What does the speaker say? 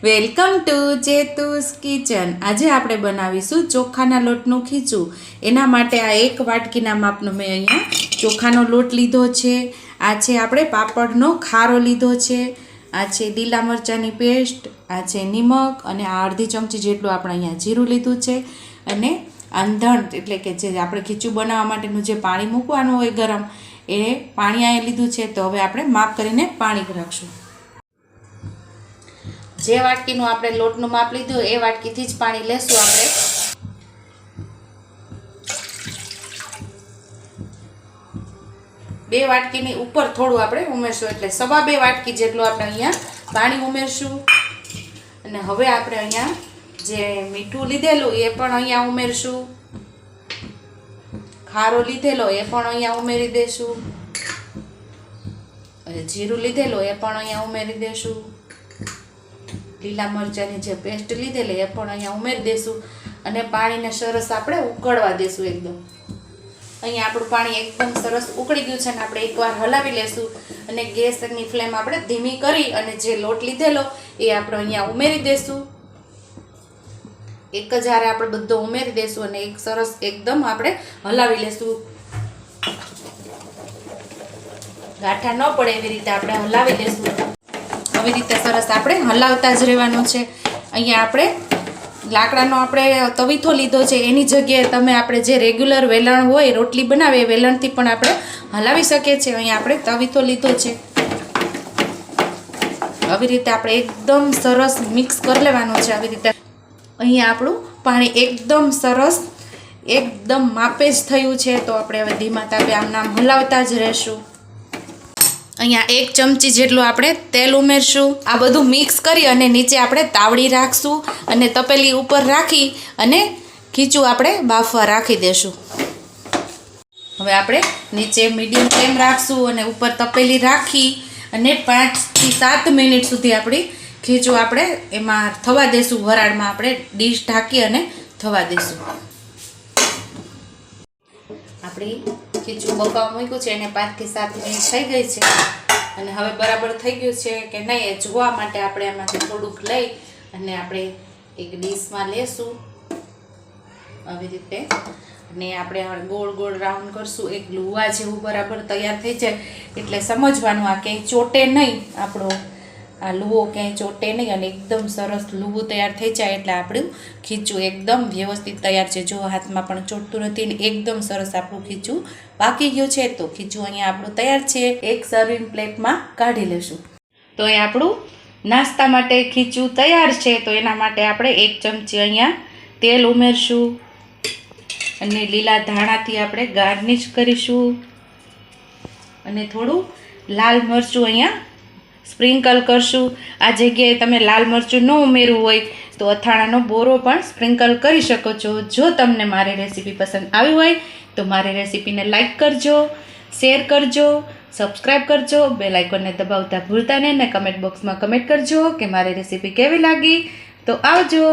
Welcome to ચેતુસ kitchen. આજે આપણે બનાવીશું ચોખાના લોટનું ખીચું। એના માટે આ એક વાટકીના માપનો મેં અહીંયા ચોખાનો લોટ લીધો છે। આ છે આપણે પાપડનો ખારો લીધો છે। આ છે લીલા મરચાંની પેસ્ટ, આ છે નિમક અને આ અડધી ચમચી જેટલું આપણે અહીંયા જીરું લીધું છે અને અંધણ એટલે કે જે આપણે ખીચું બનાવવા માટેનું જે પાણી મૂકવાનું હોય ગરમ એ પાણી અહીંયા લીધું છે। તો હવે આપણે માપ કરીને પાણી રાખશું। જે વાટકીનું આપણે લોટનું માપ લીધું એ વાટકીથી જ પાણી લેશું આપણે। બે વાટકીની ઉપર થોડું આપણે ઉમેરશું એટલે 2.5 વાટકી જેટલું આપણે અહીંયા પાણી ઉમેરશું। અને હવે આપણે અહીંયા જે મીઠું લીધેલું એ પણ અહીંયા ઉમેરશું, ખારો લીધેલો એ પણ અહીંયા ઉમેરી દેશું, જીરું લીધેલું એ પણ અહીંયા ઉમેરી દેશું, લીલા મરચાંની જે પેસ્ટ લીધેલી એ પણ અહીંયા ઉમેરી દેશું અને પાણીને સરસ આપણે ઉકળવા દેશું એકદમ। અહીંયા આપણું પાણી એકદમ સરસ ઉકળી ગયું છે અને આપણે એકવાર હલાવી લેશું અને ગેસની ફ્લેમ આપણે ધીમી કરી અને જે લોટ લીધેલો એ આપણે અહીંયા ઉમેરી દેશું। એક જ હારે આપણે બધો ઉમેરી દેશું અને એક સરસ એકદમ આપણે હલાવી લેશું। ગાંઠા ન પડે એવી રીતે આપણે હલાવી લેશું। આવી રીતે સરસ આપણે હલાવતા જ રહેવાનું છે। અહીંયા આપણે લાકડાનો આપણે તવીથો લીધો છે, એની જગ્યાએ તમે આપણે જે રેગ્યુલર વેલણ હોય રોટલી બનાવે એ વેલણથી પણ આપણે હલાવી શકીએ છીએ। અહીંયા આપણે તવીથો લીધો છે। આવી રીતે આપણે એકદમ સરસ મિક્સ કરી લેવાનું છે। આવી રીતે અહીંયા આપણું પાણી એકદમ સરસ એકદમ માપે જ થયું છે। તો આપણે હવે ધીમા તાપે આમ નામ હલાવતા જ રહેશું। અહીંયા 1 ચમચી જેટલું આપણે તેલ ઉમેરશું। આ બધું મિક્સ કરી અને નીચે આપણે તાવડી રાખશું અને તપેલી ઉપર રાખી અને ખીચું આપણે બાફવા રાખી દેશું। હવે આપણે નીચે મીડિયમ ફ્લેમ રાખશું અને ઉપર તપેલી રાખી અને 5 થી 7 મિનિટ સુધી આપણી ખીચું આપણે એમાં થવા દેશું। વરાળમાં આપણે ડીશ ઢાંકી અને થવા દેશું। આપણી ખીચું બફાવા મૂક્યું છે એને 5 થી 7 મિનિટ થઈ ગઈ છે અને હવે બરાબર થઈ ગયું છે કે નહીં એ જોવા માટે આપણે એમાંથી થોડુંક લઈ અને આપણે એક ડીશમાં લેશું આવી રીતે અને આપણે ગોળ ગોળ રાઉન્ડ કરશું। એક લુવા જેવું બરાબર તૈયાર થઈ જાય એટલે સમજવાનું આ ક્યાંય ચોટે નહીં, આપણો આ લુવો ક્યાંય ચોટે નહીં અને એકદમ સરસ લુવું તૈયાર થઈ જાય એટલે આપણું ખીચું એકદમ વ્યવસ્થિત તૈયાર છે। જો હાથમાં પણ ચોટતું નથી ને એકદમ સરસ આપણું ખીચું પાકી ગયું છે। તો ખીચું અહીંયા આપણું તૈયાર છે। એક સર્વિંગ પ્લેટમાં કાઢી લેશું। તો એ આપણું નાસ્તા માટે ખીચું તૈયાર છે। તો એના માટે આપણે 1 ચમચી અહીંયા તેલ ઉમેરશું અને લીલા ધાણાથી આપણે ગાર્નિશ કરીશું અને થોડું લાલ મરચું અહીંયા સ્પ્રિંકલ કરશું। આ જગ્યાએ તમે લાલ મરચું ન ઉમેરવું હોય તો અથાણાનો બોરો પણ સ્પ્રિંકલ કરી શકો છો। જો તમને મારી રેસીપી પસંદ આવી હોય તો મારી રેસીપીને લાઈક કરજો, શેર કરજો, સબસ્ક્રાઈબ કરજો, બેલ આઇકોનને દબાવતા ભૂલતા નહીં ને કમેન્ટ બોક્સમાં કમેન્ટ કરજો કે મારી રેસીપી કેવી લાગી। તો આવજો।